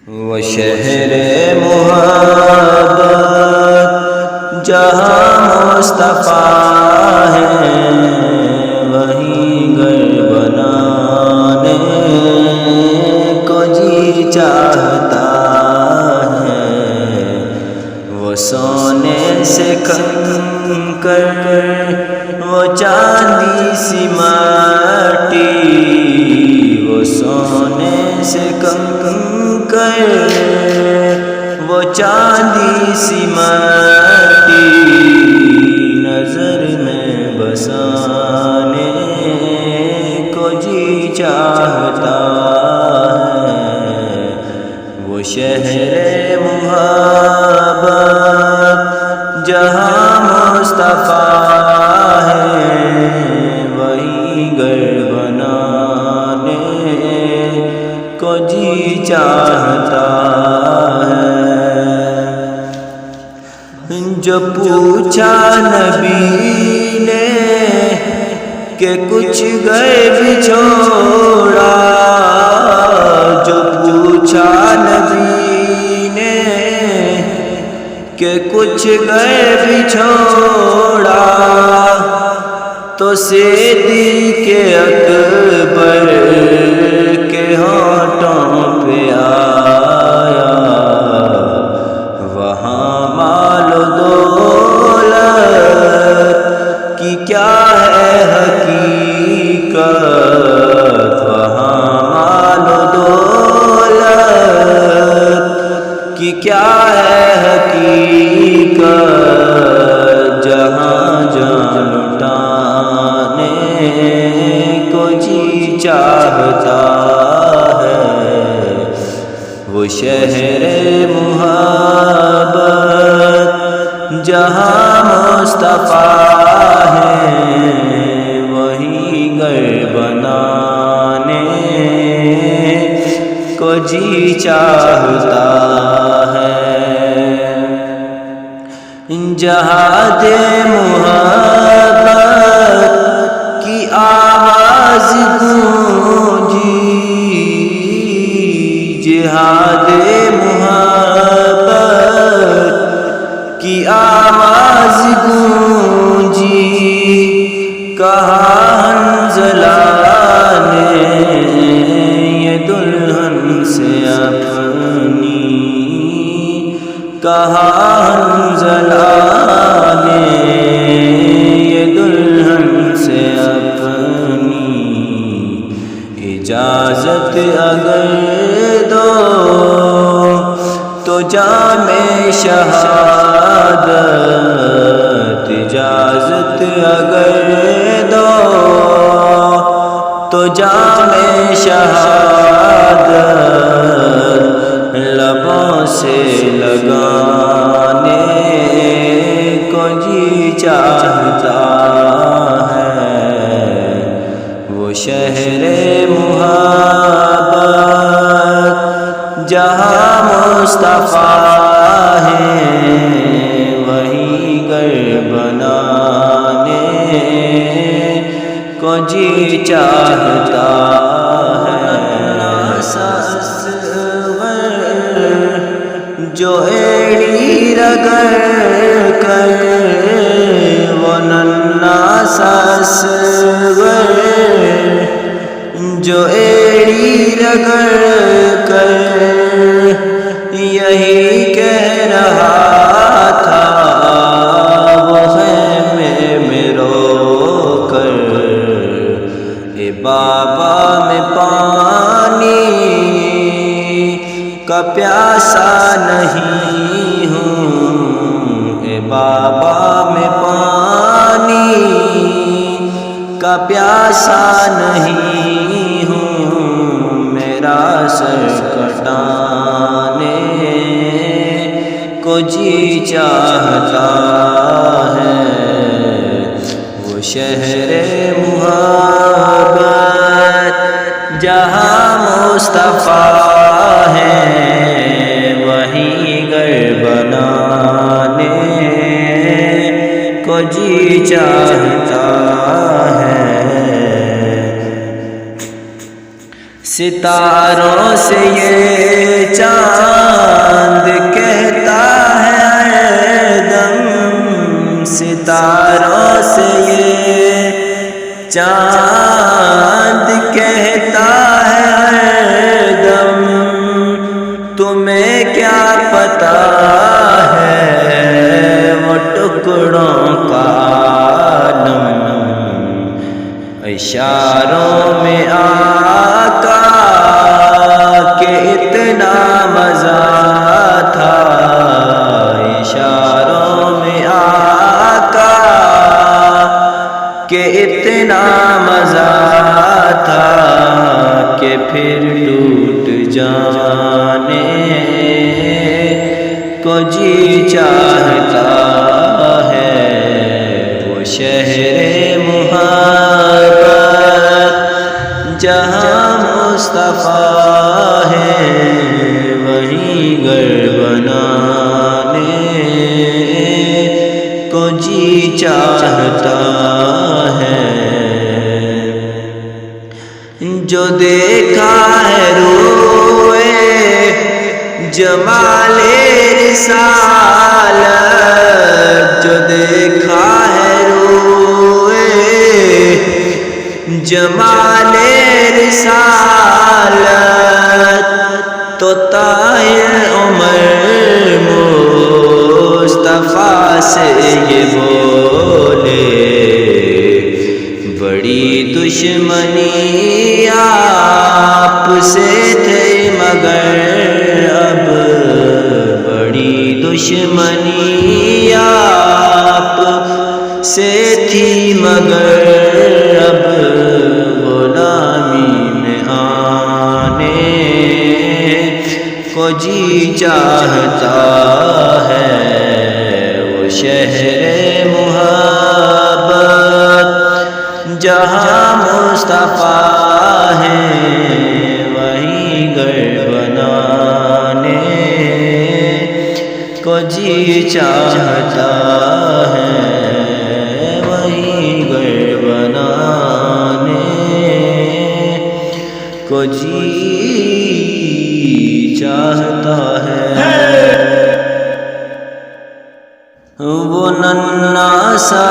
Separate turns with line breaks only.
وہ شہر محبت جہاں مصطفیٰ ہے، وہیں گھر بنانے کو جی چاہتا ہے۔ وہ سونے سے کنکر، وہ چاندی سی مٹی، وہ سونے سے کنکر، وہ چاندی سی مٹی، نظر میں بسانے کو جی چاہتا ہے۔ وہ شہر محبت جہاں مصطفیٰ ہے، وہی گھر بنانے کو جی چاہتا ہے۔ جو پوچھا نبی نے کہ کچھ غیب چھوڑا، جو پوچھا نبی نے کہ کچھ غیب چھوڑا، تو صدیق اکبر کے ہونٹوں پہ آیا، وہاں مال و دولت کی کیا ہے حقیقت، وہاں مال و دولت کی کیا ہے حقیقت، جہاں جان لٹانے کو جی چاہتا ہے۔ وہ شہر محبت جہاں مصطفیٰ ہے، وہی گھر بنانے کو جی چاہتا ہے۔ جہاد محبت کی آواز گونجی، جہاد محبت کی آواز گونجی، کہا حنظلہ نے یہ دلہن سے اپنی، کہا حنظلہ نے یہ دلہن سے اپنی، اجازت اگر دو تو جام شہادت، اجازت اگر دو تو جام شہادت، لبوں سے لگانے کو جی چاہتا ہے۔ وہ شہر محبت جہاں مصطفیٰ ہے، وہی گھر بنانے کو جی چاہتا ہے۔ جو ایڑی رگڑ کر، وہ ننھا سا اصغر، جو ایڑی رگڑ کر یہی کہہ رہا تھا، وہ خیمے میں رو کر، اے بابا میں پانی کا پیاسا نہیں ہوں، اے بابا میں پانی کا پیاسا نہیں ہوں، میرا سر کٹانے کو جی چاہتا ہے۔ وہ شہر محبت جہاں مصطفیٰ ہے، وہیں گھر بنانے کو جی چاہتا ہے۔ ستاروں سے یہ چاند چاند کہتا ہے ہر دم تمہیں کیا پتا ہے وہ ٹکڑوں کا عالم، اشاروں میں آقا کہ اتنا مزہ تھا، اشاروں میں آقا کہ اتنا مزہ تھا کہ پھر ٹوٹ جانے کو جی چاہتا ہے، وہ شہر محبت جہاں مصطفیٰ ہے، وہیں گھر بنانے کو جی چاہتا ہے۔ جو دیکھا ہے روئے جمال رسالت، جو دیکھا ہے روئے جمال رسالت، تو طاہر عمر مصطفیٰ سے یہ بولے بڑی دشمنی آپ سے تھے مگر اب، بڑی دشمنی آپ سے تھی مگر اب، غلامی میں آنے کو جی چاہتا ہے، وہ شہر محبت جہاں مصطفیٰ ہے، وہیں گھر بنانے کو جی چاہتا ہے، وہیں گھر بنانے کو جی چاہتا ہے۔ وہ ننھا سا